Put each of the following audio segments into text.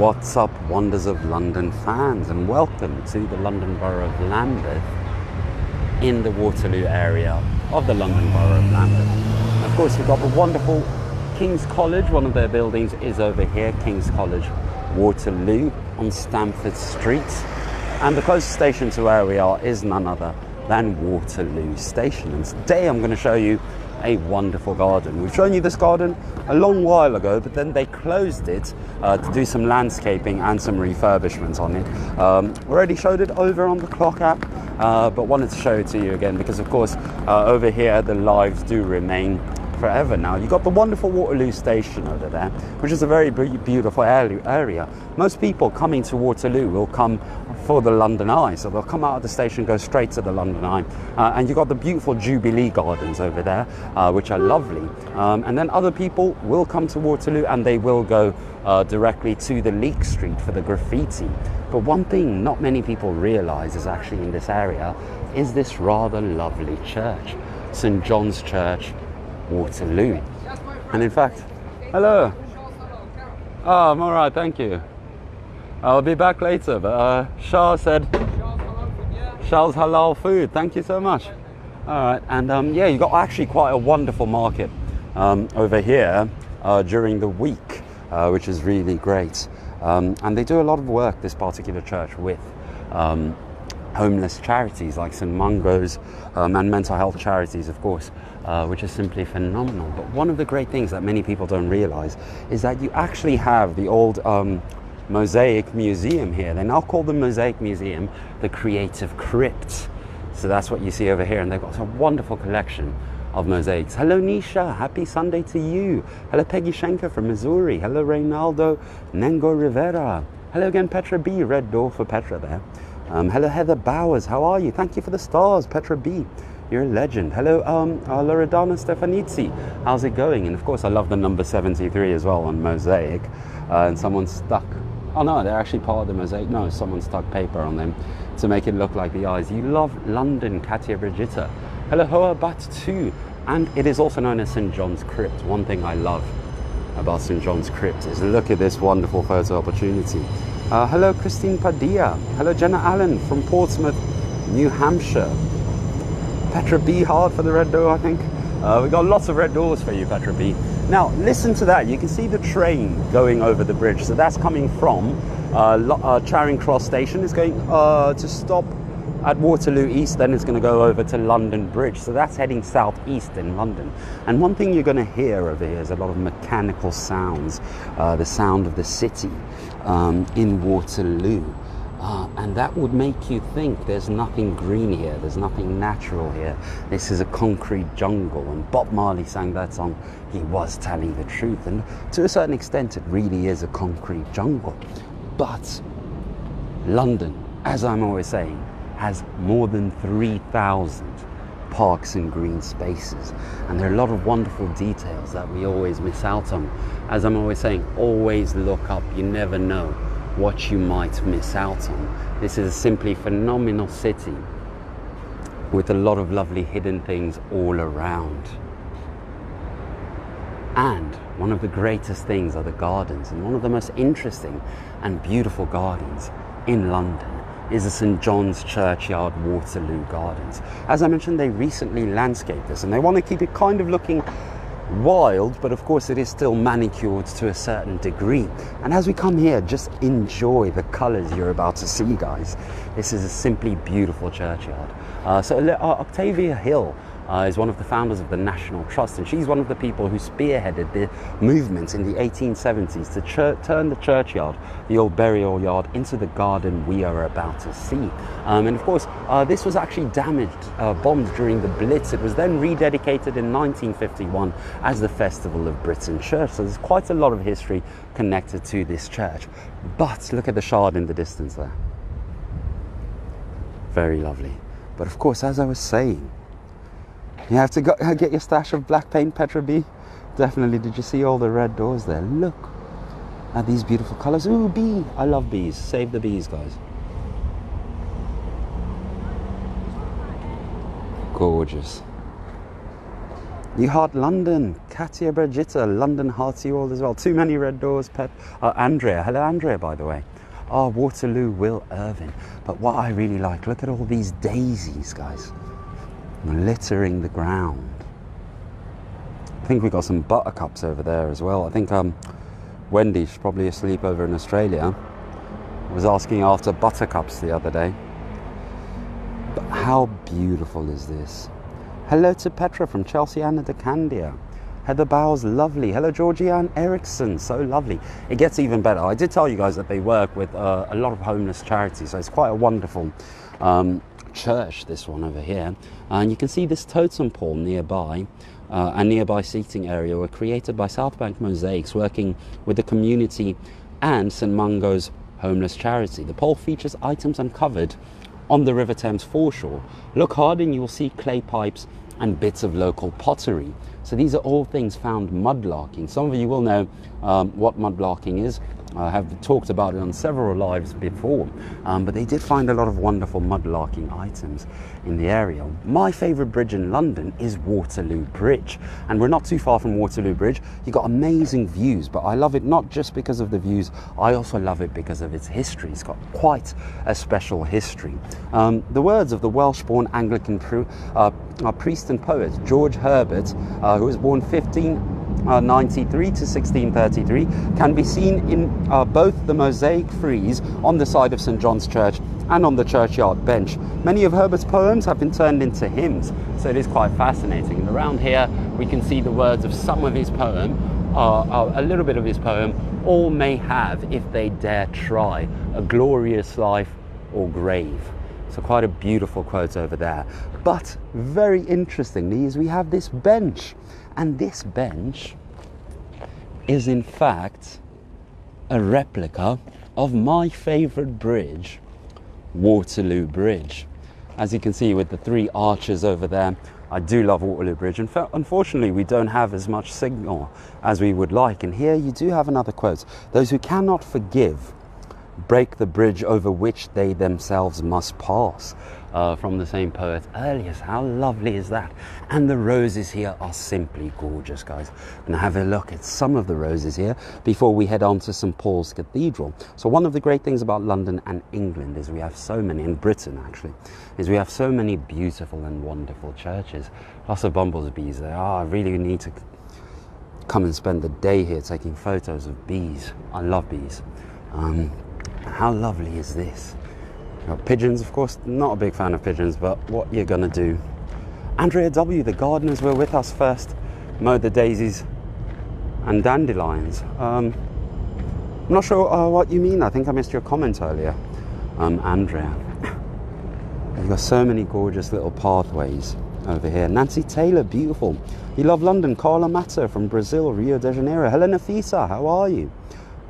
What's up, Wonders of London fans, and welcome to the London Borough of Lambeth in the Waterloo area of the London Borough of Lambeth. Of course, we've got the wonderful King's College. One of their buildings is over here, King's College, Waterloo on Stamford Street. And the closest station to where we are is none other than Waterloo Station. And today I'm going to show you a wonderful garden. We've shown you this garden a long while ago, but then they closed it to do some landscaping and some refurbishments on it. We already showed it over on the Clock app, but wanted to show it to you again because, of course, over here the lives do remain forever. Now you've got the wonderful Waterloo Station over there, which is a very beautiful area. Most people coming to Waterloo will come for the London Eye, so they'll come out of the station, go straight to the London Eye, and you've got the beautiful Jubilee Gardens over there, which are lovely, and then other people will come to Waterloo and they will go directly to the Leek Street for the graffiti. But one thing not many people realise is actually in this area is this rather lovely church, St John's Church, Waterloo. And in fact, hello. Oh, I'm all right, thank you. I'll be back later, but Shah said Shah's halal food. Thank you so much. All right, and yeah, you got actually quite a wonderful market over here during the week, which is really great. And they do a lot of work, this particular church, with homeless charities like St Mungo's and mental health charities, of course, which is simply phenomenal. But one of the great things that many people don't realise is that you actually have the old Mosaic Museum here. They now call the Mosaic Museum the Creative Crypt. So that's what you see over here, and they've got a wonderful collection of mosaics. Hello Nisha, happy Sunday to you. Hello Peggy Schenker from Missouri. Hello Reynaldo Nengo Rivera. Hello again Petra B, red door for Petra there. Hello Heather Bowers, how are you? Thank you for the stars, Petra B. You're a legend. Hello Loredana Stefanizzi, how's it going? And of course I love the number 73 as well on Mosaic. And someone's stuck, oh no, they're actually part of the mosaic. No, someone stuck paper on them to make it look like the eyes. You love London, Katia Brigitta. Hello Hoa Bat 2. And it is also known as St John's Crypt. One thing I love about St John's Crypt is look at this wonderful photo opportunity. Hello Christine Padilla. Hello Jenna Allen from Portsmouth, New Hampshire. Petra B, hard for the red door, I think. We've got lots of red doors for you, Petra B. Now, listen to that. You can see the train going over the bridge. So that's coming from Charing Cross Station. It's going to stop at Waterloo East, then it's going to go over to London Bridge. So that's heading southeast in London. And one thing you're going to hear over here is a lot of mechanical sounds, the sound of the city in Waterloo. And that would make you think there's nothing green here, there's nothing natural here. This is a concrete jungle, and Bob Marley sang that song, he was telling the truth. And to a certain extent, it really is a concrete jungle. But London, as I'm always saying, has more than 3,000 parks and green spaces. And there are a lot of wonderful details that we always miss out on. As I'm always saying, always look up, you never know what you might miss out on. This is a simply phenomenal city with a lot of lovely hidden things all around. And one of the greatest things are the gardens, and one of the most interesting and beautiful gardens in London is the St John's Churchyard Waterloo Gardens. As I mentioned, they recently landscaped this and they want to keep it kind of looking wild, but of course it is still manicured to a certain degree. And as we come here, just enjoy the colours you're about to see, guys. This is a simply beautiful churchyard. Octavia Hill is one of the founders of the National Trust, and she's one of the people who spearheaded the movement in the 1870s to turn the churchyard, the old burial yard, into the garden we are about to see. And of course, this was actually damaged, bombed during the Blitz. It was then rededicated in 1951 as the Festival of Britain Church. So there's quite a lot of history connected to this church. But look at the Shard in the distance there. Very lovely. But of course, as I was saying, you have to get your stash of black paint, Petra B. Definitely. Did you see all the red doors there? Look at these beautiful colours. Ooh, bee. I love bees. Save the bees, guys. Gorgeous. You Heart London, Katia Brigitta, London hearts you all as well. Too many red doors, Pep. Andrea, hello Andrea, by the way. Waterloo, Will Irvin. But what I really like, look at all these daisies, guys, littering the ground. I think we got some buttercups over there as well. I think Wendy, she's probably asleep over in Australia, was asking after buttercups the other day. But how beautiful is this? Hello to Petra from Chelsea, Anna de Candia. Heather Bowles, lovely. Hello Georgianne Erickson, so lovely. It gets even better. I did tell you guys that they work with a lot of homeless charities, so it's quite a wonderful church, this one over here. And you can see this totem pole nearby. And nearby seating area were created by South Bank Mosaics, working with the community and St Mungo's homeless charity. The pole features items uncovered on the River Thames foreshore. Look hard and you will see clay pipes and bits of local pottery. So these are all things found mudlarking. Some of you will know what mudlarking is. I have talked about it on several lives before, but they did find a lot of wonderful mudlarking items in the area. My favourite bridge in London is Waterloo Bridge, and we're not too far from Waterloo Bridge. You've got amazing views, but I love it not just because of the views, I also love it because of its history. It's got quite a special history. The words of the Welsh-born Anglican priest and poet George Herbert, who was born 1593 to 1633, can be seen in both the mosaic frieze on the side of St John's Church and on the churchyard bench. Many of Herbert's poems have been turned into hymns, so it is quite fascinating. And around here we can see the words of some of his poem, a little bit of his poem. All may have, if they dare try, a glorious life or grave. So quite a beautiful quote over there. But very interestingly is we have this bench, and this bench is in fact a replica of my favourite bridge, Waterloo Bridge. As you can see with the three arches over there, I do love Waterloo Bridge. In fact, unfortunately, we don't have as much signal as we would like. And here you do have another quote. Those who cannot forgive break the bridge over which they themselves must pass. From the same poet earlier. So how lovely is that? And the roses here are simply gorgeous, guys. And have a look at some of the roses here before we head on to St Paul's Cathedral. So one of the great things about London and England is we have so many, in Britain actually, is we have so many beautiful and wonderful churches. Lots of bumblebees there. I really need to come and spend the day here taking photos of bees. I love bees. How lovely is this? Pigeons, of course, not a big fan of pigeons, but what you're gonna do. Andrea W, the gardeners were with us first, mowed the daisies and dandelions. I'm not sure what you mean. I think I missed your comment earlier, Andrea. You've got so many gorgeous little pathways over here. Nancy Taylor, beautiful. You love London. Carla Matter from Brazil, Rio de Janeiro. Hello Nafisa, how are you?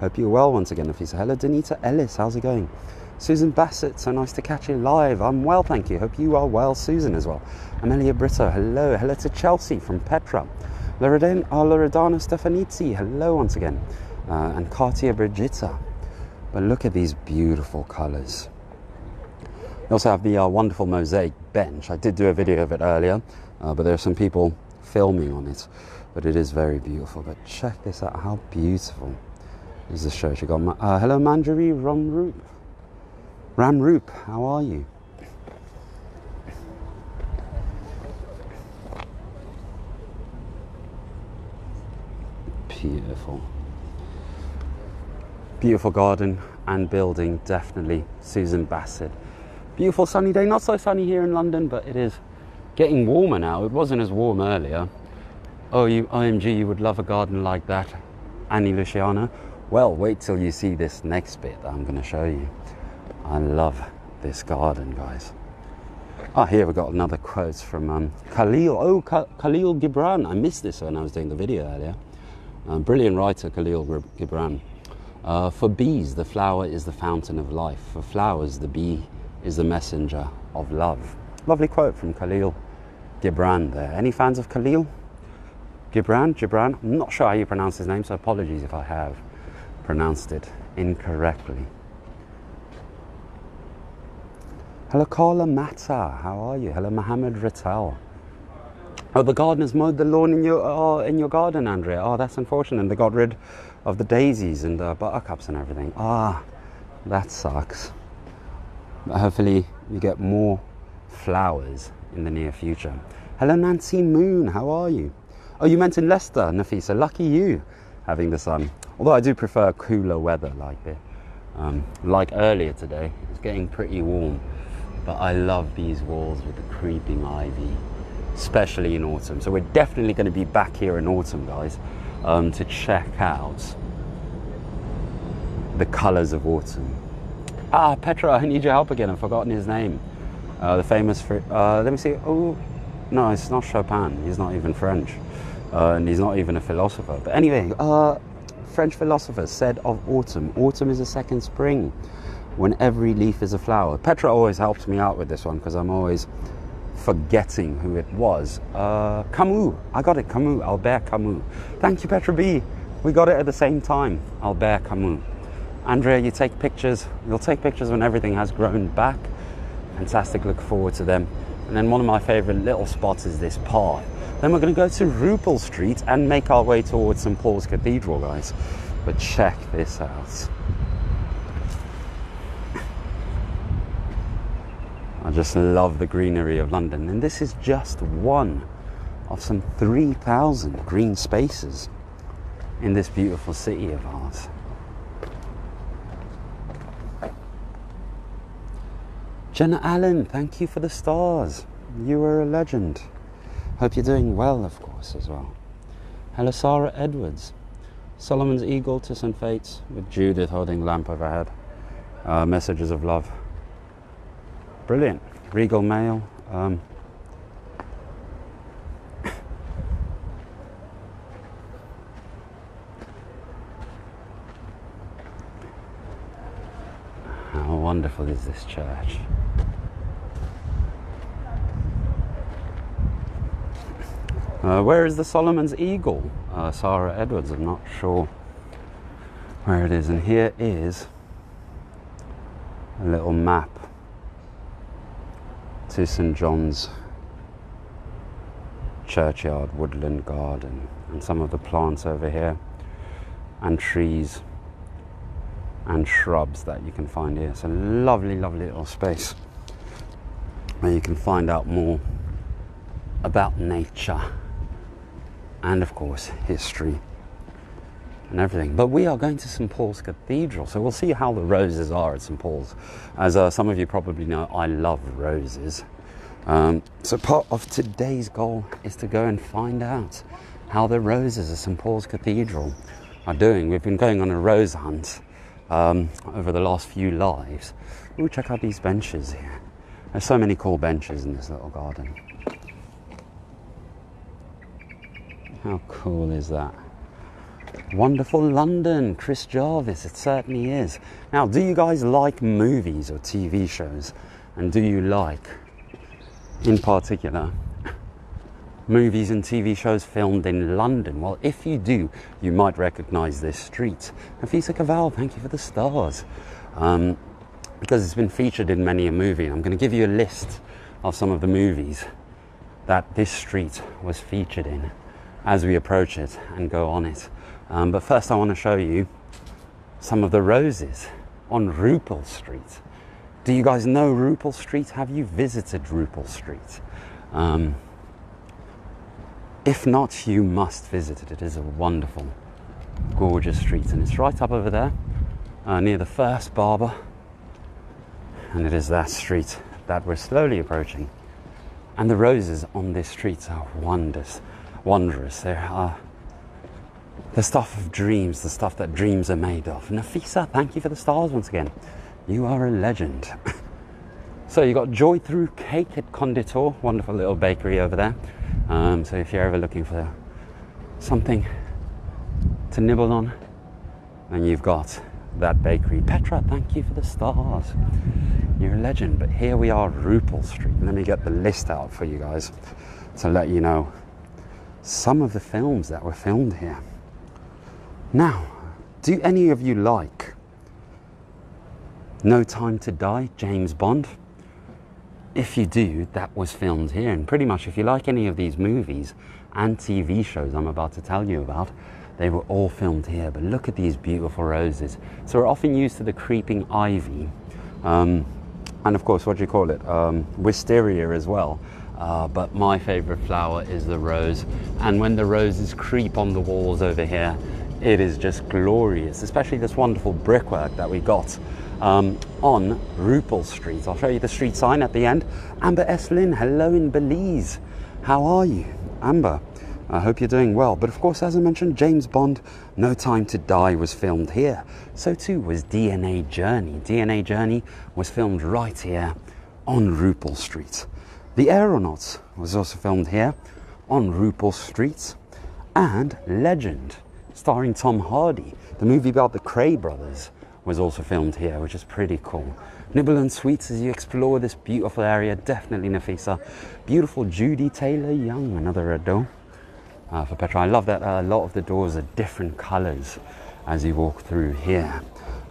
Hope you're well once again, Nafisa. Hello Danita Ellis, how's it going? Susan Bassett, so nice to catch you live. I'm well, thank you. Hope you are well, Susan, as well. Amelia Brito, hello. Hello to Chelsea from Petra. Loredana Stefanizzi, hello once again. And Katia Brigitta. But look at these beautiful colours. We also have the wonderful mosaic bench. I did do a video of it earlier, but there are some people filming on it. But it is very beautiful. But check this out, how beautiful is this church. You got hello Manjari Ramroop, how are you? Beautiful. Beautiful garden and building, definitely. Susan Bassett. Beautiful sunny day, not so sunny here in London, but it is getting warmer now. It wasn't as warm earlier. Oh, OMG, you would love a garden like that. Annie Luciano. Well, wait till you see this next bit that I'm going to show you. I love this garden, guys. Here we've got another quote from Khalil. Oh, Khalil Gibran. I missed this when I was doing the video earlier. Brilliant writer, Khalil Gibran. For bees, the flower is the fountain of life. For flowers, the bee is the messenger of love. Lovely quote from Khalil Gibran there. Any fans of Khalil Gibran? I'm not sure how you pronounce his name, so apologies if I have pronounced it incorrectly. Hello Carla Mata, how are you? Hello Mohammed Rattal. Oh, the gardeners mowed the lawn in your garden, Andrea. Oh, that's unfortunate. They got rid of the daisies and the buttercups and everything. Ah, that sucks. But hopefully you get more flowers in the near future. Hello, Nancy Moon. How are you? Oh, you mentioned Leicester, Nafisa. Lucky you, having the sun. Although I do prefer cooler weather like this. Like earlier today, it's getting pretty warm. But I love these walls with the creeping ivy, especially in autumn. So we're definitely going to be back here in autumn, guys, to check out the colours of autumn. Ah, Petra, I need your help again. I've forgotten his name. The famous, let me see. Oh, no, it's not Chopin. He's not even French. And he's not even a philosopher. But anyway, French philosopher said of autumn, autumn is a second spring when every leaf is a flower. Petra always helps me out with this one because I'm always forgetting who it was. Camus. I got it, Camus. Albert Camus. Thank you, Petra B. We got it at the same time. Albert Camus. Andrea, you take pictures. You'll take pictures when everything has grown back. Fantastic, look forward to them. And then one of my favourite little spots is this path. Then we're going to go to Rupel Street and make our way towards St Paul's Cathedral, guys. But check this out. I just love the greenery of London. And this is just one of some 3,000 green spaces in this beautiful city of ours. Jenna Allen, thank you for the stars. You are a legend. Hope you're doing well, of course, as well. Hello, Sarah Edwards. Solomon's Eagle to St. Fates with Judith holding the lamp overhead. Messages of love. Brilliant. Regal Mail. How wonderful is this church? Where is the Solomon's Eagle? Sarah Edwards, I'm not sure where it is. And here is a little map to St John's Churchyard, Woodland Garden, and some of the plants over here, and trees and shrubs that you can find here. It's a lovely, lovely little space where you can find out more about nature and, of course, history and everything. But we are going to St Paul's Cathedral, so we'll see how the roses are at St Paul's. As some of you probably know, I love roses. So part of today's goal is to go and find out how the roses at St Paul's Cathedral are doing. We've been going on a rose hunt over the last few lives. Ooh, check out these benches here. There's so many cool benches in this little garden. How cool is that? Wonderful London, Chris Jarvis, it certainly is. Now, do you guys like movies or TV shows? And do you like, in particular, movies and TV shows filmed in London? Well, if you do, you might recognise this street. Nafisa Caval, thank you for the stars. Because it's been featured in many a movie. And I'm going to give you a list of some of the movies that this street was featured in as we approach it and go on it. But first I want to show you some of the roses on Rupel Street. Do you guys know Rupel Street? Have you visited Rupel Street? If not, you must visit it. It is a wonderful, gorgeous street, and it's right up over there near the First Barber, and it is that street that we're slowly approaching. And the roses on this street are wondrous. They are the stuff of dreams, the stuff that dreams are made of. Nafisa, thank you for the stars once again. You are a legend. So you got Joy Through Cake at Conditor, wonderful little bakery over there. So if you're ever looking for something to nibble on, then you've got that bakery. Petra, thank you for the stars. You're a legend. But here we are, Rupel Street. Let me get the list out for you guys to let you know some of the films that were filmed here. Now, do any of you like No Time to Die, James Bond? if you do, that was filmed here. And pretty much if you like any of these movies and TV shows I'm about to tell you about, they were all filmed here. But look at these beautiful roses. So we're often used to the creeping ivy, and of course, what do you call it? Wisteria as well. But my favorite flower is the rose. And when the roses creep on the walls over here, it is just glorious, especially this wonderful brickwork that we got on Rupel Street. I'll show you the street sign at the end. Amber S. Lynn, hello in Belize. How are you, Amber? I hope you're doing well. But of course, as I mentioned, James Bond, No Time to Die was filmed here. So too was DNA Journey. DNA Journey was filmed right here on Rupel Street. The Aeronauts was also filmed here on Rupel Street. And Legend, starring Tom Hardy, the movie about the Cray brothers, was also filmed here, which is pretty cool. Nibble and Sweets as you explore this beautiful area, definitely Nafisa. Beautiful Judy Taylor Young, another red door for Petra. I love that a lot of the doors are different colours as you walk through here.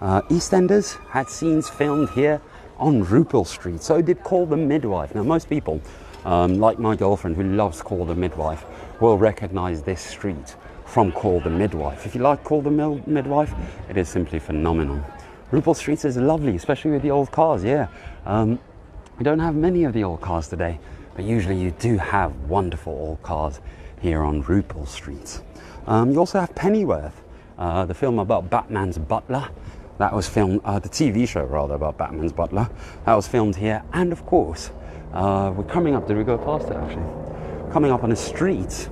EastEnders had scenes filmed here on Rupel Street, so did Call the Midwife. Now most people, like my girlfriend who loves Call the Midwife, will recognise this street from Call the Midwife. If you like Call the Midwife, it is simply phenomenal. Rupel Street is lovely, especially with the old cars, yeah. We don't have many of the old cars today, but usually you do have wonderful old cars here on Rupel Street. You also have Pennyworth, the film about Batman's butler. That was filmed, the TV show rather, about Batman's butler. That was filmed here. And of course, we're coming up, did we go past it actually? Coming up on a street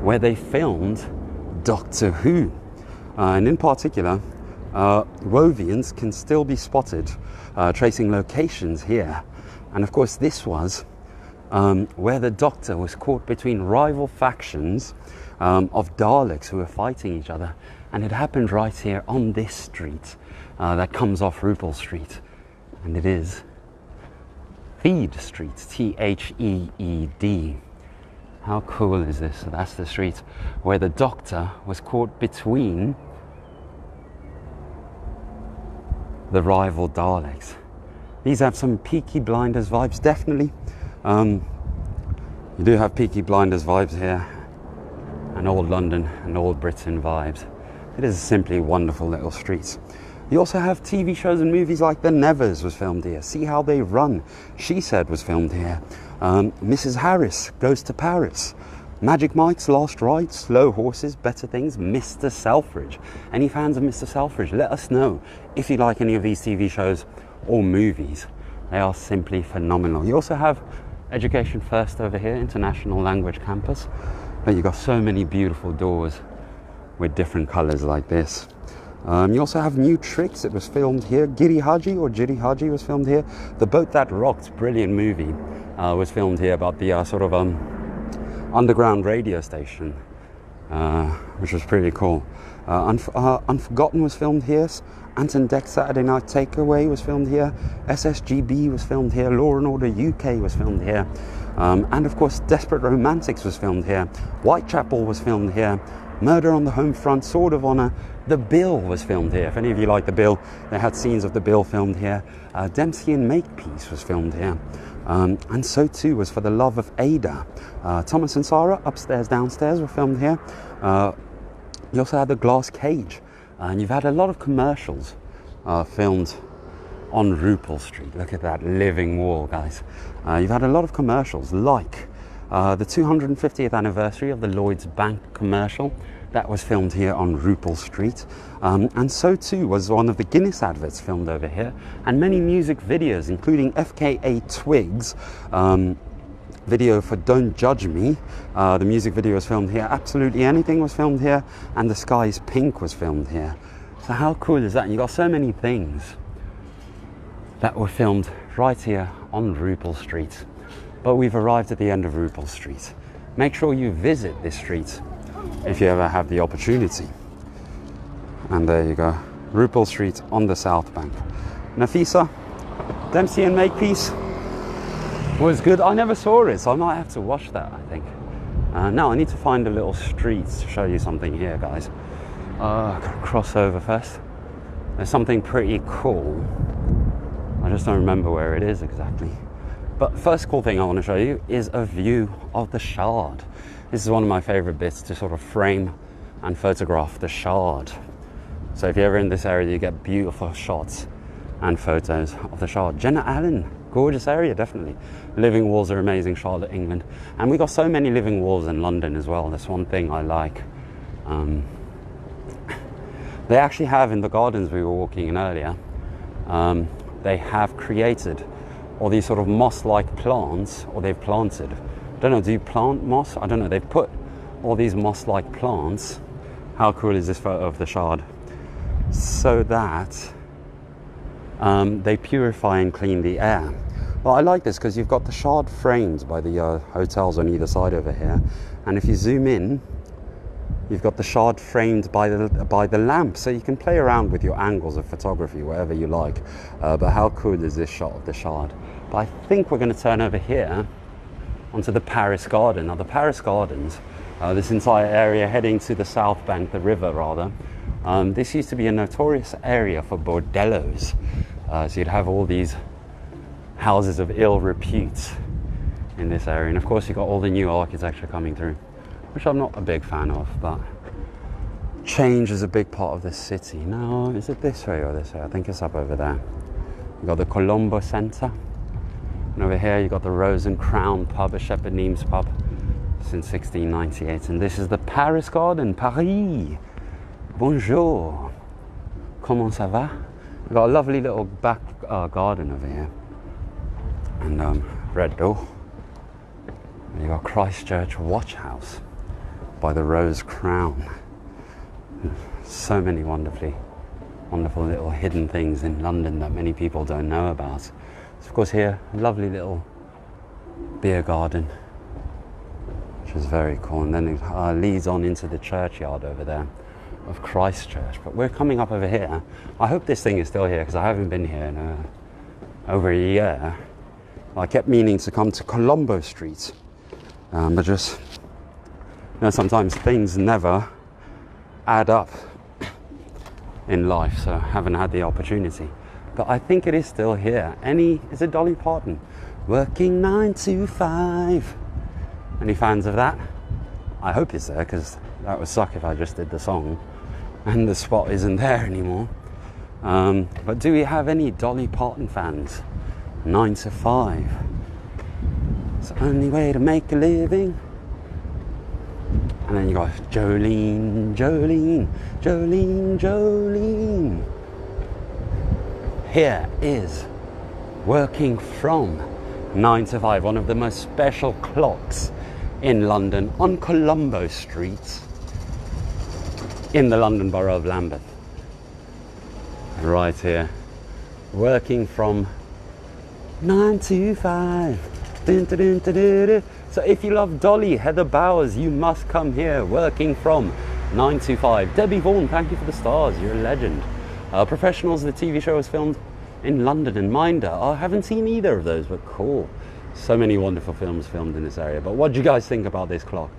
where they filmed Doctor Who. And in particular, Wovians can still be spotted tracing locations here. And of course, this was where the Doctor was caught between rival factions of Daleks who were fighting each other. And it happened right here on this street that comes off Rupel Street. And it is Theed Street, T-H-E-E-D. How cool is this? So that's the street where the Doctor was caught between the rival Daleks. These have some Peaky Blinders vibes, definitely. You do have Peaky Blinders vibes here, and old London and old Britain vibes. It is simply wonderful little streets. You also have TV shows and movies like The Nevers was filmed here. See How They Run, She Said was filmed here. Mrs. Harris Goes to Paris. Magic Mike's Last Ride, Slow Horses, Better Things, Mr. Selfridge. Any fans of Mr. Selfridge, let us know if you like any of these TV shows or movies. They are simply phenomenal. You also have Education First over here, International Language Campus. But you've got so many beautiful doors with different colours like this. You also have New Tricks, it was filmed here. Giri Haji or Giri Haji was filmed here. The Boat That Rocked, brilliant movie, was filmed here about the sort of underground radio station, which was pretty cool. Unforgotten was filmed here. Anton Deck Saturday Night Takeaway was filmed here. SSGB was filmed here. Law and Order UK was filmed here. And of course, Desperate Romantics was filmed here. Whitechapel was filmed here. Murder on the Home Front, Sword of Honour. The Bill was filmed here. If any of you like The Bill, they had scenes of The Bill filmed here. Dempsey and Makepeace was filmed here. And so too was For the Love of Ada. Thomas and Sarah, Upstairs, Downstairs were filmed here. You also had The Glass Cage. And you've had a lot of commercials filmed on Rupel Street. Look at that living wall, guys. You've had a lot of commercials like the 250th anniversary of the Lloyds Bank commercial. That was filmed here on Rupel Street. And so too was one of the Guinness adverts filmed over here. And many music videos, including FKA Twigs video for Don't Judge Me. The music video was filmed here. Absolutely Anything was filmed here. And The Sky's Pink was filmed here. So how cool is that? And you got so many things that were filmed right here on Rupel Street. But we've arrived at the end of Rupel Street. Make sure you visit this street if you ever have the opportunity. And there you go, Rupel Street on the South Bank. Nafisa, Dempsey and Makepeace was good. I never saw it, so I might have to watch that, I think. Now I need to find a little street to show you something here, guys. Gotta cross over first. There's something pretty cool. I just don't remember where it is exactly. But first cool thing I want to show you is a view of the Shard. This is one of my favorite bits to sort of frame and photograph the Shard. So if you're ever in this area, you get beautiful shots and photos of the Shard. Jenna Allen, gorgeous area, definitely. Living walls are amazing, Charlotte, England. And we got so many living walls in London as well. That's one thing I like. They actually have, in the gardens we were walking in earlier, they have created all these sort of moss-like plants, or they've planted. I don't know, do you plant moss? I don't know. They've put all these moss-like plants. How cool is this photo of the Shard? So that they purify and clean the air. Well, I like this because you've got the Shard framed by the hotels on either side over here, and if you zoom in, you've got the Shard framed by the lamp, so you can play around with your angles of photography, whatever you like. But how cool is this shot of the Shard? But I think we're going to turn over here onto the Paris Garden. Now the Paris Gardens, this entire area heading to the South Bank, the river rather, this used to be a notorious area for bordellos. So you'd have all these houses of ill repute in this area. And of course you've got all the new architecture coming through, which I'm not a big fan of, but change is a big part of this city. Now, is it this way or this way? I think it's up over there. You've got the Colombo Centre. And over here you've got the Rose and Crown pub, a Shepherd Neames pub since 1698. And this is the Paris Garden, Paris. Bonjour. Comment ça va? We've got a lovely little back garden over here. And red door. And you've got Christchurch Watch House by the Rose Crown. So many wonderful little hidden things in London that many people don't know about. So of course here, a lovely little beer garden, which is very cool. And then it leads on into the churchyard over there of Christchurch. But we're coming up over here. I hope this thing is still here because I haven't been here in over a year. I kept meaning to come to Colombo Street, but just, you know, sometimes things never add up in life, so I haven't had the opportunity. But I think it is still here. Is it Dolly Parton? Working 9 to 5. Any fans of that? I hope it's there, because that would suck if I just did the song and the spot isn't there anymore. But do we have any Dolly Parton fans? 9 to 5. It's the only way to make a living. And then you got Jolene, Jolene, Jolene, Jolene. Here is Working From 9 to 5, one of the most special clocks in London on Colombo Street in the London Borough of Lambeth. Right here. Working from 9 to 5. Dun, dun, dun, dun, dun, dun. So if you love Dolly, Heather Bowers, you must come here. Working from 9 to 5. Debbie Vaughan, thank you for the stars. You're a legend. Professionals, the TV show was filmed in London and Minder. I haven't seen either of those, but cool. So many wonderful films filmed in this area. But what do you guys think about this clock?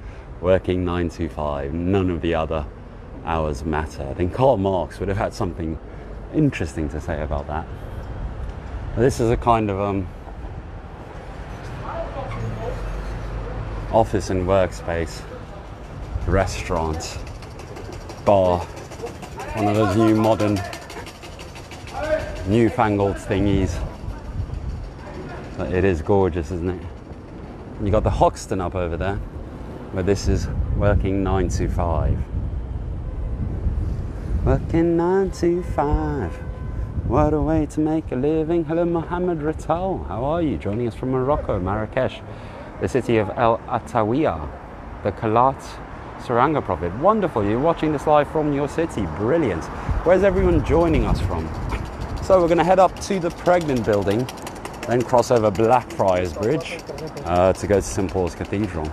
Working 9 to 5. None of the other hours matter. I think Karl Marx would have had something interesting to say about that. This is a kind of office and workspace, restaurant, bar, one of those new modern, newfangled thingies. But it is gorgeous, isn't it? You got the Hoxton up over there, where this is working 9 to 5. Working 9 to 5. What a way to make a living. Hello, Mohammed Ratal. How are you? Joining us from Morocco, Marrakesh, the city of El Atawiya, the Kalat Saranga Prophet. Wonderful. You're watching this live from your city. Brilliant. Where's everyone joining us from? So we're going to head up to the Pregnant Building, then cross over Blackfriars Bridge to go to St Paul's Cathedral.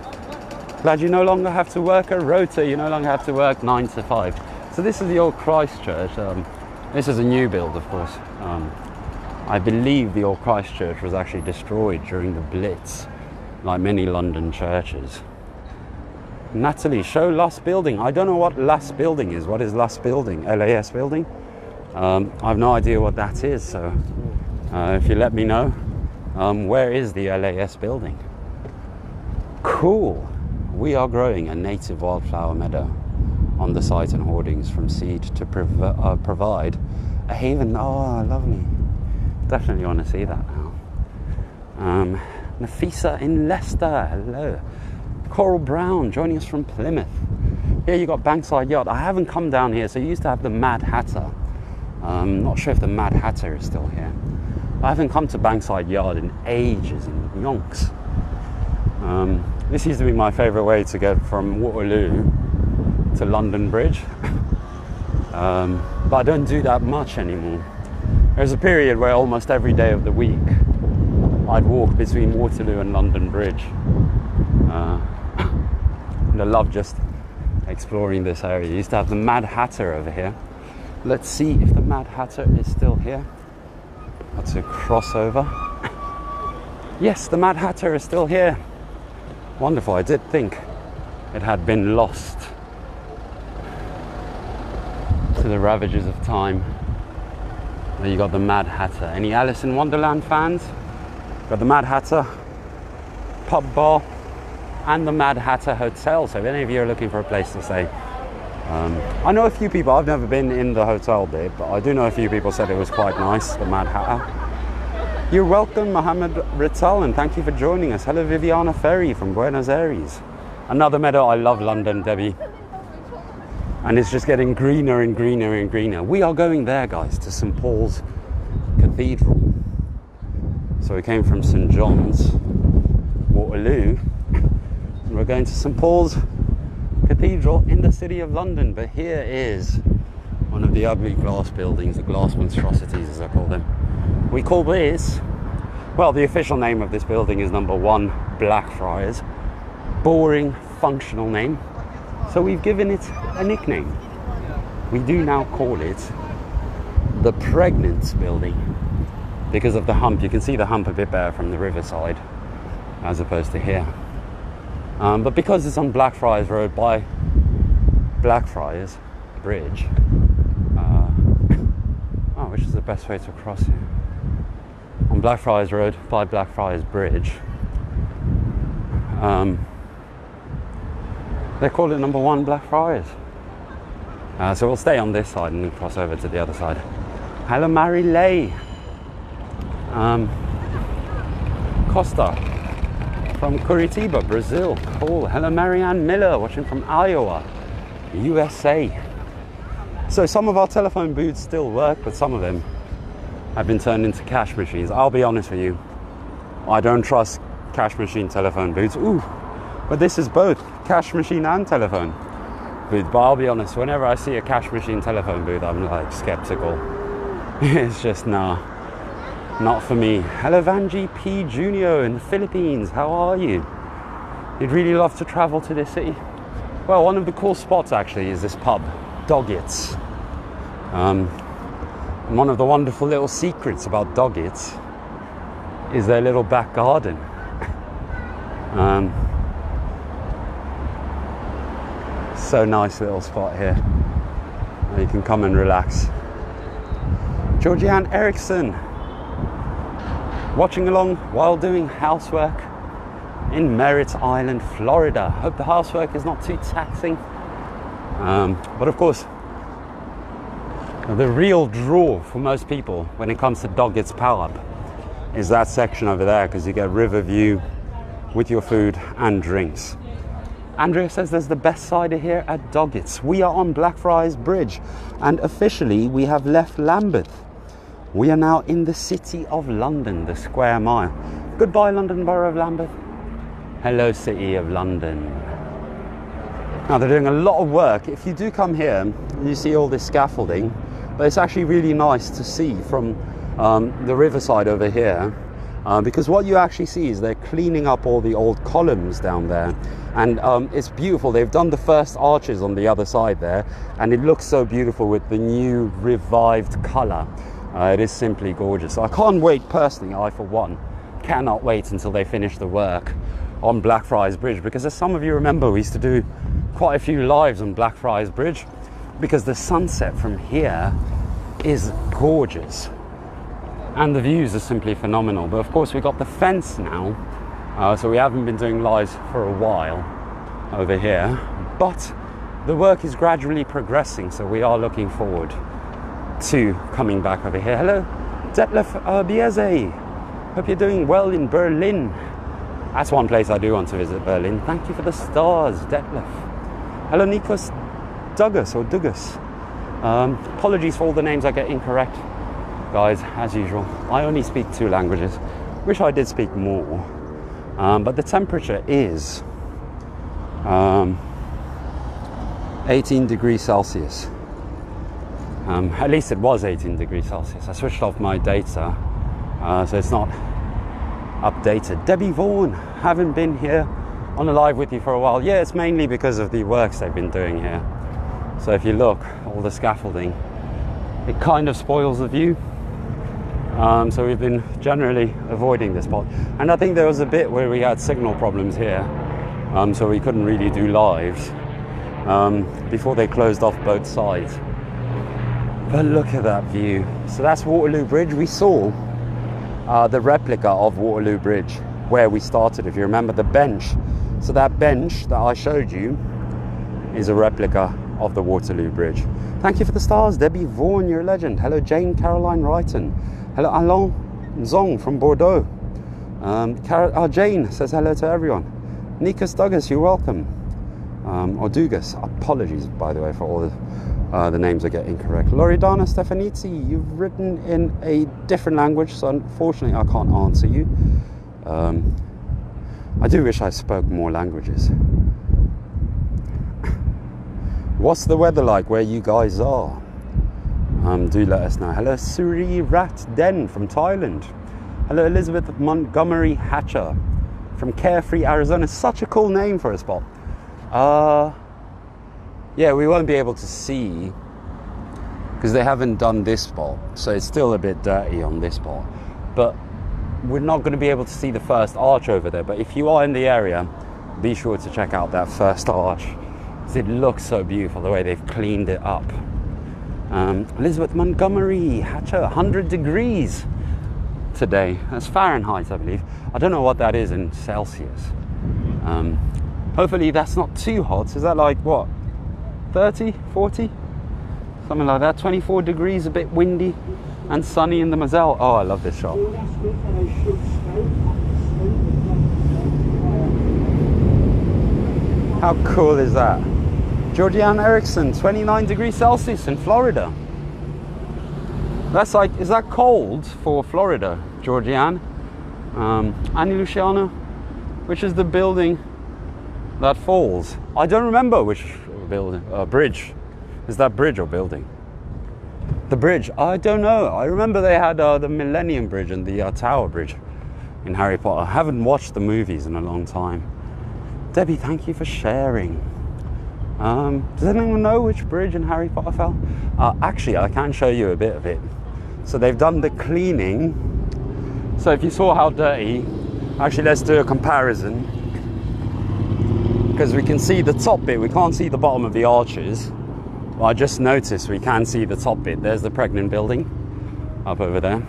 Glad you no longer have to work a rota. You no longer have to work 9 to 5. So this is the old Christchurch. This is a new build, of course. I believe the old Christchurch was actually destroyed during the Blitz, like many London churches. Natalie, show Last Building. I don't know what Last Building is. What is Last Building? LAS Building? I have no idea what that is, so if you let me know, Where is the LAS building? Cool. We are growing a native wildflower meadow on the site and hoardings from seed to provide a haven. Oh, lovely. Definitely want to see that now. Nafisa in Leicester, hello. Coral Brown joining us from Plymouth. Here you got Bankside Yacht. I haven't come down here, so you used to have the Mad Hatter. Not sure if the Mad Hatter is still here. I haven't come to Bankside Yard in ages, in yonks. This used to be my favourite way to get from Waterloo to London Bridge. But I don't do that much anymore. There's a period where almost every day of the week I'd walk between Waterloo and London Bridge. And I love just exploring this area. You used to have the Mad Hatter over here. Let's see if the Mad Hatter is still here. That's a crossover. Yes, the Mad Hatter is still here. Wonderful. I did think it had been lost to the ravages of time. There you got the Mad Hatter. Any Alice in Wonderland fans? Got the Mad Hatter pub bar and the Mad Hatter Hotel. So if any of you are looking for a place to stay, I know a few people. I've never been in the hotel bit, but I do know a few people said it was quite nice, the Mad Hatter. You're welcome, Mohammed Rital, and thank you for joining us. Hello, Viviana Ferry from Buenos Aires. Another meadow. I love London, Debbie. And it's just getting greener and greener and greener. We are going there, guys, to St. Paul's Cathedral. So we came from St. John's, Waterloo, and we're going to St. Paul's Cathedral in the city of London. But here is one of the ugly glass buildings, the glass monstrosities as I call them. We call this, well, the official name of this building is number 1 Blackfriars. Boring, functional name. So we've given it a nickname. We do now call it the Pregnant Building because of the hump. You can see the hump a bit better from the riverside as opposed to here. But because it's on Blackfriars Road by Blackfriars Bridge, which is the best way to cross here? On Blackfriars Road by Blackfriars Bridge. They call it number 1 Blackfriars. So we'll stay on this side and then cross over to the other side. Hello, Mary Lay. Costa from Curitiba, Brazil. Cool. Hello, Marianne Miller, watching from Iowa, USA. So some of our telephone booths still work, but some of them have been turned into cash machines. I'll be honest with you, I don't trust cash machine telephone booths. Ooh, but this is both cash machine and telephone booth. But I'll be honest, whenever I see a cash machine telephone booth, I'm like skeptical. It's just nah, not for me. Hello, Vanji P. Jr. in the Philippines. How are you? You'd really love to travel to this city? Well, one of the cool spots actually is this pub, Doggett's. And one of the wonderful little secrets about Doggett's is their little back garden. So nice little spot here. You can come and relax. Georgianne Erickson, watching along while doing housework in Merritt Island, Florida. Hope the housework is not too taxing. But of course, the real draw for most people when it comes to Doggett's Pub is that section over there, because you get river view with your food and drinks. Andrea says there's the best cider here at Doggett's. We are on Blackfriars Bridge and officially we have left Lambeth. We are now in the city of London, the square mile. Goodbye, London Borough of Lambeth. Hello, City of London. Now they're doing a lot of work. If you do come here, you see all this scaffolding, but it's actually really nice to see from the riverside over here, because what you actually see is they're cleaning up all the old columns down there, and it's beautiful. They've done the first arches on the other side there, and it looks so beautiful with the new revived colour. It is simply gorgeous. So I can't wait personally. I, for one, cannot wait until they finish the work on Blackfriars Bridge, because as some of you remember, we used to do quite a few lives on Blackfriars Bridge because the sunset from here is gorgeous. and the views are simply phenomenal. But of course we got the fence now, so we haven't been doing lives for a while over here, but the work is gradually progressing, so we are looking forward to coming back over here. Hello Detlef Bieze, hope you're doing well in Berlin. That's one place I do want to visit, Berlin. Thank you for the stars, Detlef. Hello Nikos Douglas or Dugas. Apologies for all the names I get incorrect, guys, as usual. I only speak 2 languages. Wish I did speak more. But the temperature is 18 degrees Celsius. At least it was 18 degrees Celsius. I switched off my data, so it's not updated. Debbie Vaughan, haven't been here on a live with you for a while. Yeah, it's mainly because of the works they've been doing here. So if you look, all the scaffolding, it kind of spoils the view. So we've been generally avoiding this spot. And I think there was a bit where we had signal problems here, so we couldn't really do lives before they closed off both sides. But look at that view. So that's Waterloo Bridge. We saw the replica of Waterloo Bridge where we started, if you remember, the bench. So that bench that I showed you is a replica of the Waterloo Bridge. Thank you for the stars, Debbie Vaughan, you're a legend. Hello Jane Caroline Wrighton. Hello Alain Zong from Bordeaux. Jane says hello to everyone. Nikos Douglas, you're welcome. Or Dugas, apologies by the way for all the names I get incorrect. Loredana Stefanizzi, you've written in a different language, so unfortunately I can't answer you. I do wish I spoke more languages. What's the weather like where you guys are? Do let us know. Hello Suri Rat Den from Thailand. Hello Elizabeth Montgomery Hatcher from Carefree, Arizona. Such a cool name for a spot. Yeah, we won't be able to see because they haven't done this spot, so it's still a bit dirty on this spot. But we're not going to be able to see the first arch over there. But if you are in the area, be sure to check out that first arch. It looks so beautiful the way they've cleaned it up. Elizabeth Montgomery Hatcher, 100 degrees today. That's Fahrenheit, I believe. I don't know what that is in Celsius. Hopefully that's not too hot. Is that like what, 30, 40? Something like that. 24 degrees, a bit windy and sunny in the Moselle. Oh, I love this shot. How cool is that? Georgianne Erickson, 29 degrees Celsius in Florida. That's like, is that cold for Florida, Georgianne? Annie Luciano, which is the building that falls? I don't remember which building, bridge. Is that bridge or building? The bridge, I don't know. I remember they had the Millennium Bridge and the Tower Bridge in Harry Potter. I haven't watched the movies in a long time. Debbie, thank you for sharing. Does anyone know which bridge in Harry Potter fell? Actually, I can show you a bit of it. So they've done the cleaning. So if you saw how dirty, actually let's do a comparison. Because we can see the top bit, we can't see the bottom of the arches. Well, I just noticed we can see the top bit. There's the pregnant building up over there.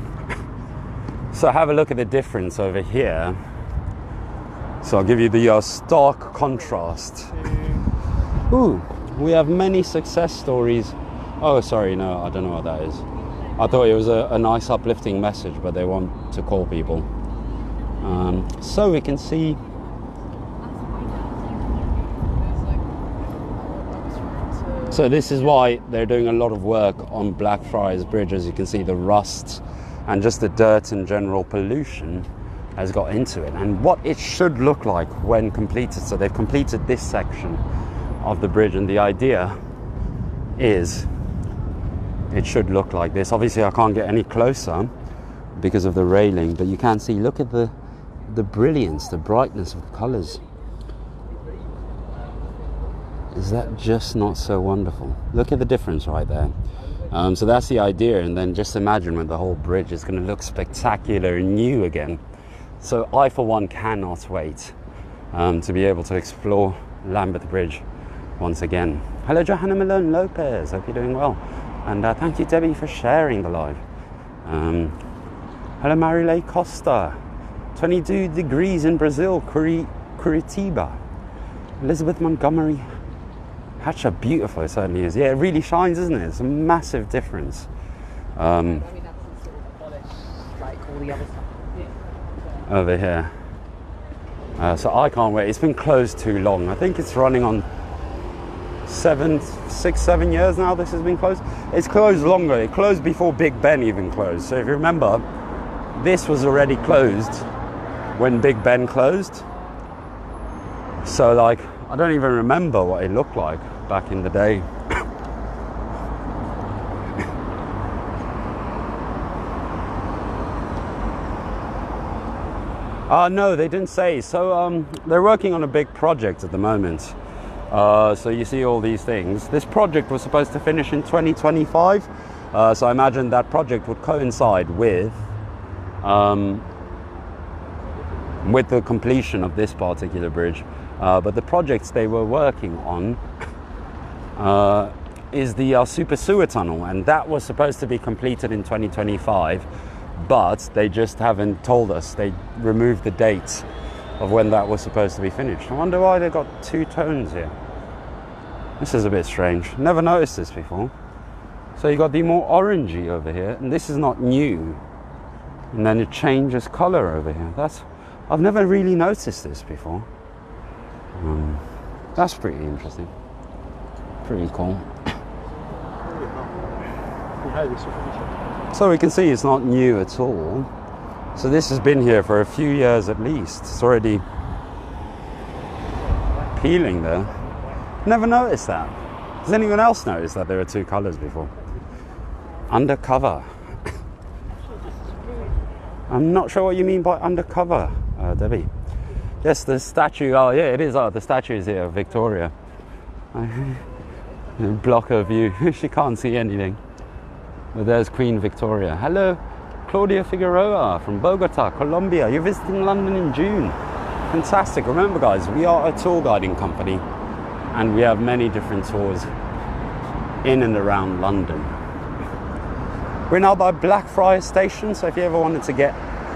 So have a look at the difference over here. So I'll give you the stark contrast. Ooh, we have many success stories. Oh, sorry, no, I don't know what that is. I thought it was a nice uplifting message, but they want to call people. So we can see. So this is why they're doing a lot of work on Blackfriars Bridge. As you can see, the rust and just the dirt and general pollution has got into it, and what it should look like when completed. So they've completed this section of the bridge, and the idea is it should look like this. Obviously I can't get any closer because of the railing, but you can see, look at the brilliance, the brightness of the colors. Is that just not so wonderful? Look at the difference right there. So that's the idea, and then just imagine when the whole bridge is going to look spectacular and new again. So I, for one, cannot wait to be able to explore Lambeth Bridge once again. Hello, Johanna Malone Lopez. Hope you're doing well. And thank you, Debbie, for sharing the live. Hello, Marilei Costa. 22 degrees in Brazil, Curitiba. Elizabeth Montgomery. Hatcher, beautiful it certainly is. Yeah, it really shines, isn't it? It's a massive difference. I mean, that's sort of polish, like all the other stuff. Over here. So I can't wait. It's been closed too long. I think it's running on 7 years now this has been closed. It's closed longer. It closed before Big Ben even closed. So if you remember, this was already closed when Big Ben closed. So like, I don't even remember what it looked like back in the day. No, they didn't say. So they're working on a big project at the moment. So you see all these things. This project was supposed to finish in 2025. So I imagine that project would coincide with the completion of this particular bridge. But the projects they were working on is the super sewer tunnel, and that was supposed to be completed in 2025. But they just haven't told us. They removed the dates of when that was supposed to be finished. I wonder why they got two tones here. This is a bit strange. Never noticed this before. So you got the more orangey over here, and this is not new. And then it changes color over here. I've never really noticed this before. That's pretty interesting. Pretty cool. So we can see it's not new at all. So this has been here for a few years at least. It's already peeling there. Never noticed that. Does anyone else notice that there are two colours before? Undercover. I'm not sure what you mean by undercover, Debbie. Yes, the statue. Oh yeah, it is. The statue is here, Victoria. Block her view. She can't see anything. But there's Queen Victoria. Hello, Claudia Figueroa from Bogota, Colombia. You're visiting London in June. Fantastic. Remember guys, we are a tour guiding company and we have many different tours in and around London. We're now by Blackfriars Station, so if you ever wanted to get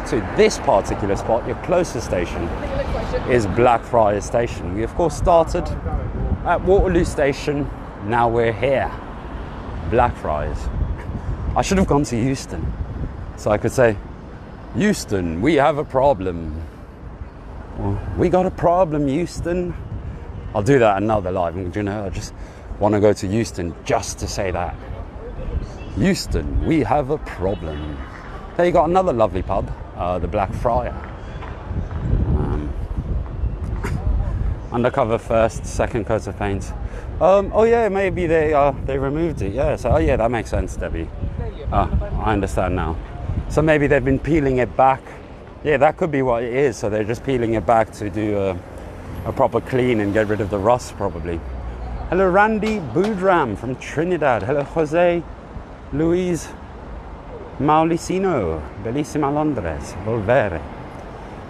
to this particular spot, your closest station is Blackfriars Station. We of course started at Waterloo Station, now we're here, Blackfriars. I should have gone to Euston, so I could say, Euston, we have a problem. Well, we got a problem, Euston. I'll do that another live. You know, I just want to go to Euston just to say that. Euston, we have a problem. There you got another lovely pub, the Black Friar. Undercover first, second coat of paint. Oh yeah, maybe they removed it. Yeah, so oh yeah, that makes sense, Debbie. I understand now. So maybe they've been peeling it back. Yeah, that could be what it is. So they're just peeling it back to do a proper clean and get rid of the rust, probably. Hello, Randy Boudram from Trinidad. Hello, Jose Luis Maulicino. Bellissima Londres. Volvere.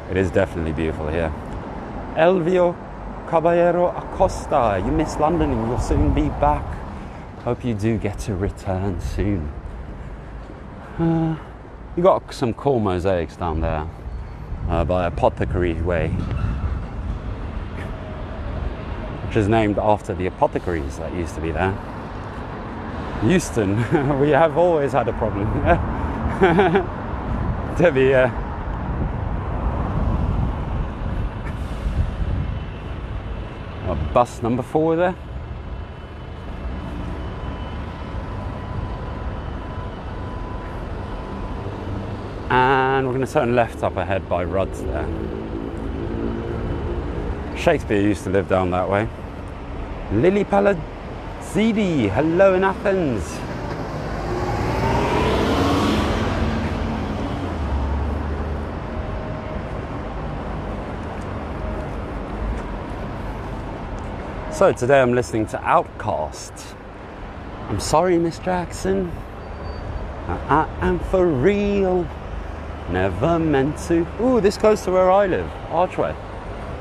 It is definitely beautiful here. Elvio Caballero Acosta. You miss London and you'll soon be back. Hope you do get to return soon. You got some cool mosaics down there by Apothecary Way, which is named after the apothecaries that used to be there. Euston, we have always had a problem. Debbie, bus number 4 there. And we're going to turn left up ahead by Rudd's there. Shakespeare used to live down that way. Lily Palazidi, hello in Athens. So today I'm listening to Outcast. I'm sorry, Miss Jackson. I am for real. Never meant to. Ooh, this goes to where I live, Archway.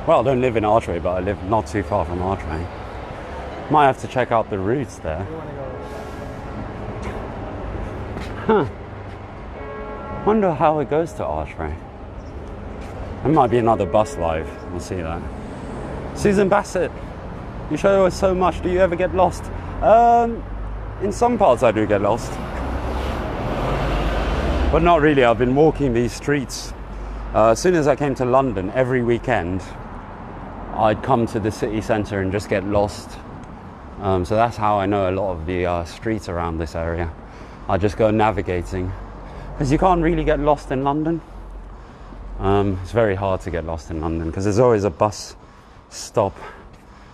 Well, I don't live in Archway, but I live not too far from Archway. Might have to check out the routes there. Huh. Wonder how it goes to Archway. There might be another bus live. We'll see that. Susan Bassett, you show us so much. Do you ever get lost? In some parts I do get lost. But not really. I've been walking these streets. As soon as I came to London, every weekend, I'd come to the city centre and just get lost. So that's how I know a lot of the streets around this area. I just go navigating. Because you can't really get lost in London. It's very hard to get lost in London because there's always a bus stop,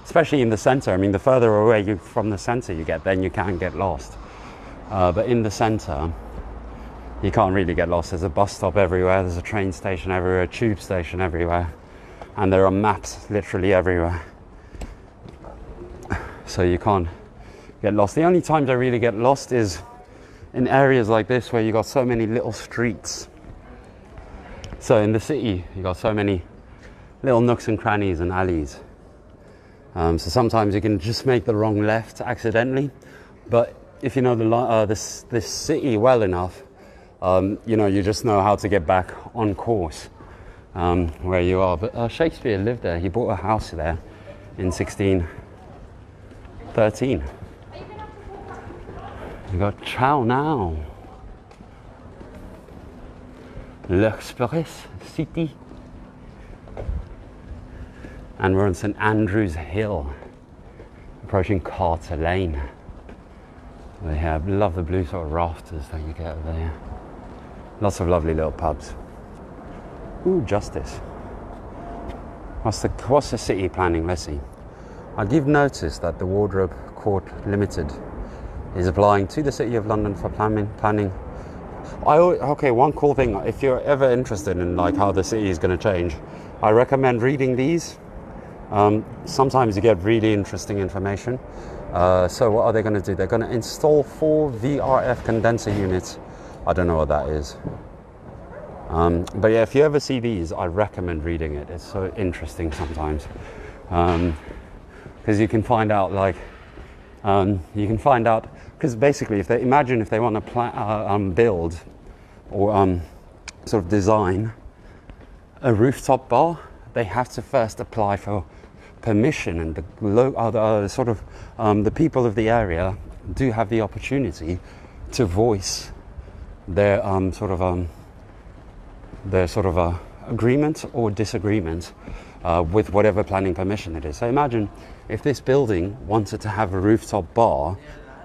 especially in the centre. I mean, the further away you from the centre you get, then you can get lost. But in the centre, you can't really get lost. There's a bus stop everywhere, there's a train station everywhere, a tube station everywhere, and there are maps literally everywhere. So you can't get lost. The only times I really get lost is in areas like this where you got so many little streets. So in the city, you got so many little nooks and crannies and alleys. So sometimes you can just make the wrong left accidentally. But if you know this city well enough, you just know how to get back on course where you are. But Shakespeare lived there. He bought a house there in 1613. You got Chow now. L'Express City. And we're on St Andrew's Hill, approaching Carter Lane. They have, love the blue sort of rafters that you get over there. Lots of lovely little pubs. Ooh, Justice. What's the city planning? Let's see. I give notice that the Wardrobe Court Limited is applying to the City of London for planning. Okay, one cool thing, if you're ever interested in like how the city is going to change, I recommend reading these. Sometimes you get really interesting information. So what are they going to do? They're going to install 4 VRF condenser units. I don't know what that is. But yeah, if you ever see these, I recommend reading it. It's so interesting sometimes. Because you can find out because basically if they want to build or sort of design a rooftop bar, they have to first apply for permission, and the people of the area do have the opportunity to voice their agreement or disagreement with whatever planning permission it is. So imagine if this building wanted to have a rooftop bar,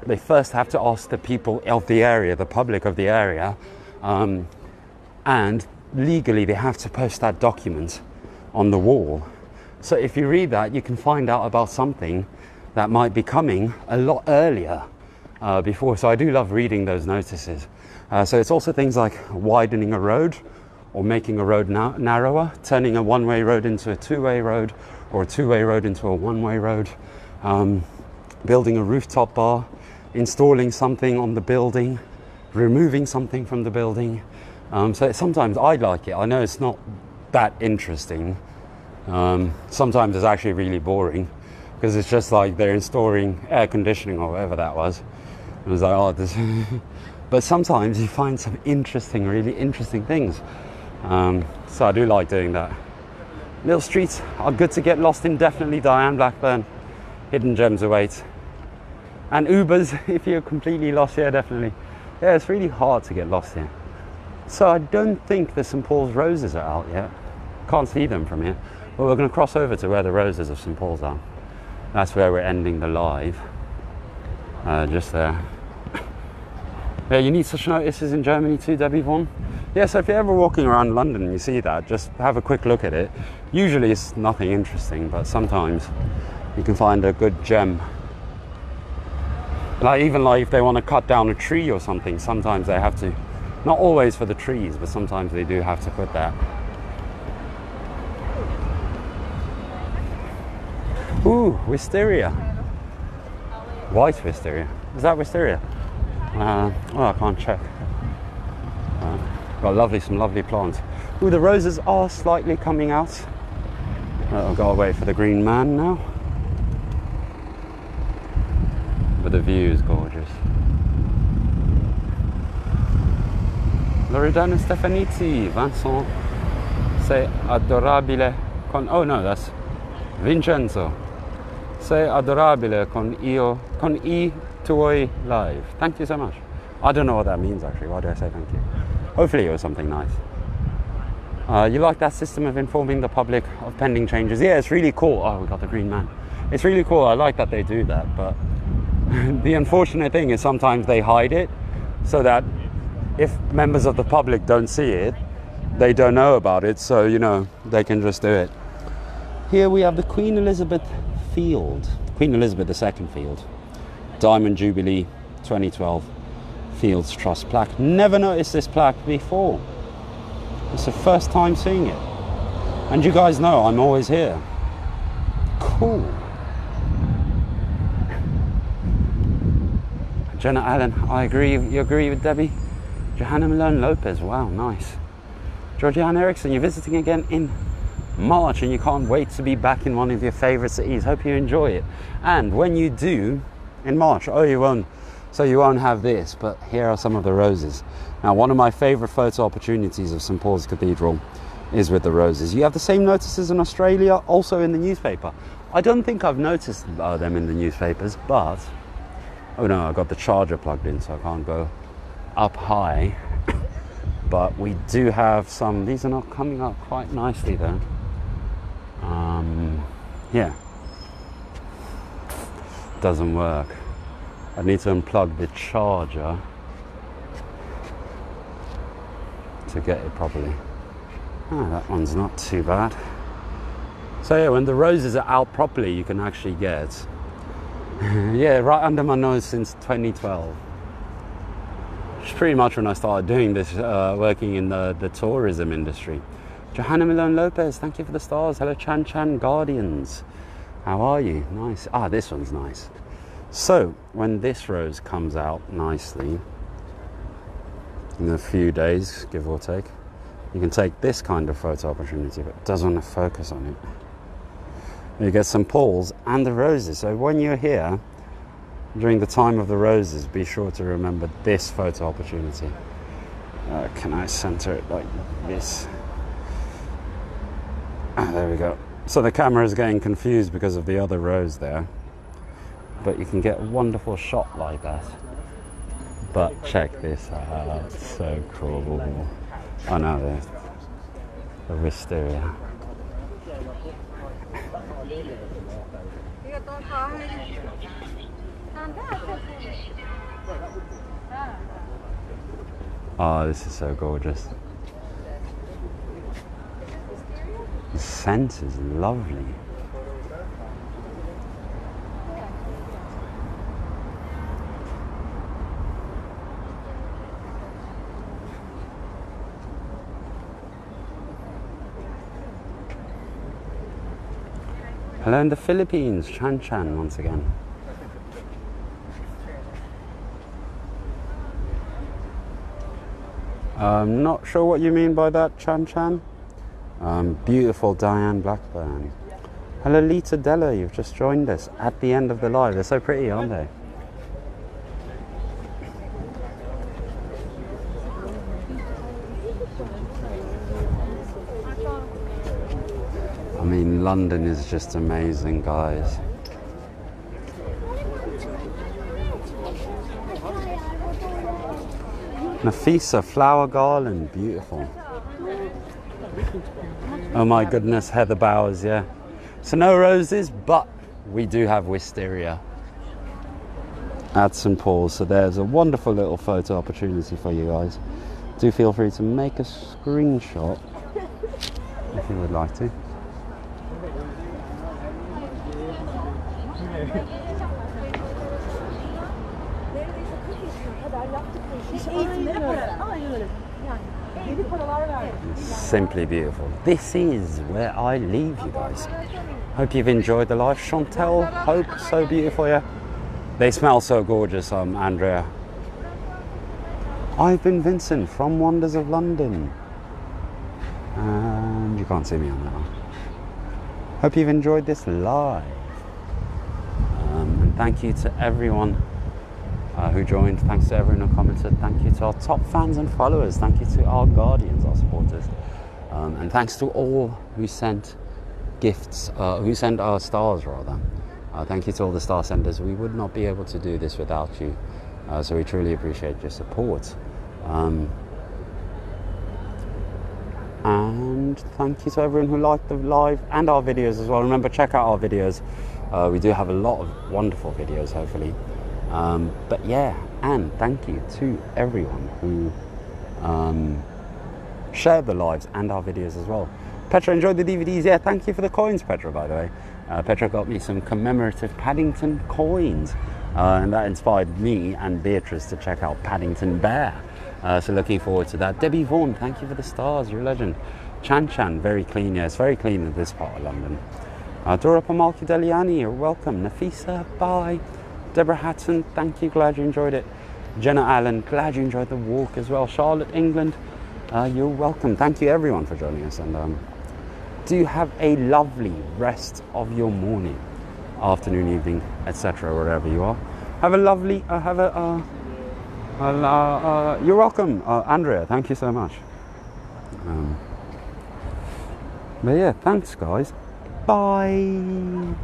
they first have to ask the people of the area, the public of the area, and legally they have to post that document on the wall. So if you read that, you can find out about something that might be coming a lot earlier before. So I do love reading those notices. So it's also things like widening a road or making a road narrower, turning a one-way road into a two-way road, or a two-way road into a one-way road, building a rooftop bar, installing something on the building, removing something from the building. So sometimes I like it. I know it's not that interesting. Sometimes it's actually really boring because it's just like they're installing air conditioning or whatever that was. It was like, oh, this. But sometimes you find some really interesting things. So I do like doing that. Little streets are good to get lost in, definitely. Diane Blackburn, hidden gems await. And Ubers, if you're completely lost here, definitely. Yeah, it's really hard to get lost here. So I don't think the St Paul's Roses are out yet. Can't see them from here. But we're going to cross over to where the Roses of St Paul's are. That's where we're ending the live. Just there. Yeah, you need such notices in Germany too, Debbie Vaughan. Yeah, so if you're ever walking around London and you see that, just have a quick look at it. Usually it's nothing interesting, but sometimes you can find a good gem. Even if they want to cut down a tree or something, sometimes they have to. Not always for the trees, but sometimes they do have to put that. Ooh, wisteria. White wisteria. Is that wisteria? I can't check. Got some lovely plants. Ooh, the roses are slightly coming out. I've got to wait for the green man now. But the view is gorgeous. Loredana Stefaniti, Vincent, sei adorabile con... Oh no, that's Vincenzo. Sei adorabile con I tuoi live. Thank you so much. I don't know what that means actually. Why do I say thank you? Hopefully it was something nice. You like that system of informing the public of pending changes? Yeah, it's really cool. Oh, we got the green man. It's really cool. I like that they do that. But the unfortunate thing is sometimes they hide it so that if members of the public don't see it, they don't know about it. So, you know, they can just do it. Here we have the Queen Elizabeth Field. Queen Elizabeth II Field. Diamond Jubilee 2012 Fields Trust plaque. Never noticed this plaque before. It's the first time seeing it. And you guys know I'm always here. Cool. Jenna Allen, I agree. You agree with Debbie? Johanna Malone Lopez, wow, nice. Georgianne Erickson, you're visiting again in March and you can't wait to be back in one of your favourite cities. Hope you enjoy it. And when you do, in March, oh, you won't. So you won't have this, but here are some of the roses. Now, one of my favourite photo opportunities of St Paul's Cathedral is with the roses. You have the same notices in Australia, also in the newspaper. I don't think I've noticed them in the newspapers, but... Oh no, I got the charger plugged in, so I can't go up high. But we do have some... These are not coming up quite nicely, though. Yeah. Doesn't work. I need to unplug the charger to get it properly. Oh, that one's not too bad. So yeah, when the roses are out properly, you can actually get... yeah, right under my nose since 2012. Which is pretty much when I started doing this, working in the tourism industry. Johanna Malone Lopez, thank you for the stars. Hello, Chan Chan Guardians. How are you? Nice. Ah, this one's nice. So, when this rose comes out nicely, in a few days, give or take, you can take this kind of photo opportunity, but it doesn't want to focus on it. You get St Paul's and the roses. So when you're here, during the time of the roses, be sure to remember this photo opportunity. Can I center it like this? Ah, there we go. So the camera is getting confused because of the other rose there. But you can get a wonderful shot like that. But check this out, so cool. Oh no, the wisteria. Oh, this is so gorgeous. The scent is lovely. Hello in the Philippines, Chan Chan once again. I'm not sure what you mean by that, Chan Chan. Beautiful Diane Blackburn. Hello Lita Della, you've just joined us at the end of the live. They're so pretty, aren't they? I mean, London is just amazing, guys. Nafisa flower garland, beautiful. Oh my goodness, Heather Bowers, yeah. So no roses, but we do have wisteria at St Paul's. So there's a wonderful little photo opportunity for you guys. Do feel free to make a screenshot if you would like to. Simply beautiful. This is where I leave you guys. Hope you've enjoyed the live. Chantel, Hope, so beautiful, yeah. They smell so gorgeous, Andrea. I've been Vincent from Wonders of London. And you can't see me on that one. Hope you've enjoyed this live. And thank you to everyone who joined. Thanks to everyone who commented. Thank you to our top fans and followers. Thank you to our guardians, our supporters. And thanks to all who sent gifts, who sent our stars rather. Thank you to all the star senders. We would not be able to do this without you. So we truly appreciate your support. And thank you to everyone who liked the live and our videos as well. Remember, check out our videos. We do have a lot of wonderful videos, hopefully. But yeah, and thank you to everyone who shared the lives and our videos as well. Petra enjoyed the DVDs. Yeah, thank you for the coins, Petra, by the way. Petra got me some commemorative Paddington coins. And that inspired me and Beatrice to check out Paddington Bear. So looking forward to that. Debbie Vaughan, thank you for the stars. You're a legend. Chan Chan, very clean. Yeah, it's very clean in this part of London. Dora Pamalki Deliani, you're welcome. Nafisa, bye. Deborah Hatton, thank you. Glad you enjoyed it. Jenna Allen, glad you enjoyed the walk as well. Charlotte, England, you're welcome. Thank you everyone for joining us. And do have a lovely rest of your morning, afternoon, evening, etc. wherever you are. Have a lovely, you're welcome, Andrea. Thank you so much. But yeah, thanks guys. Bye.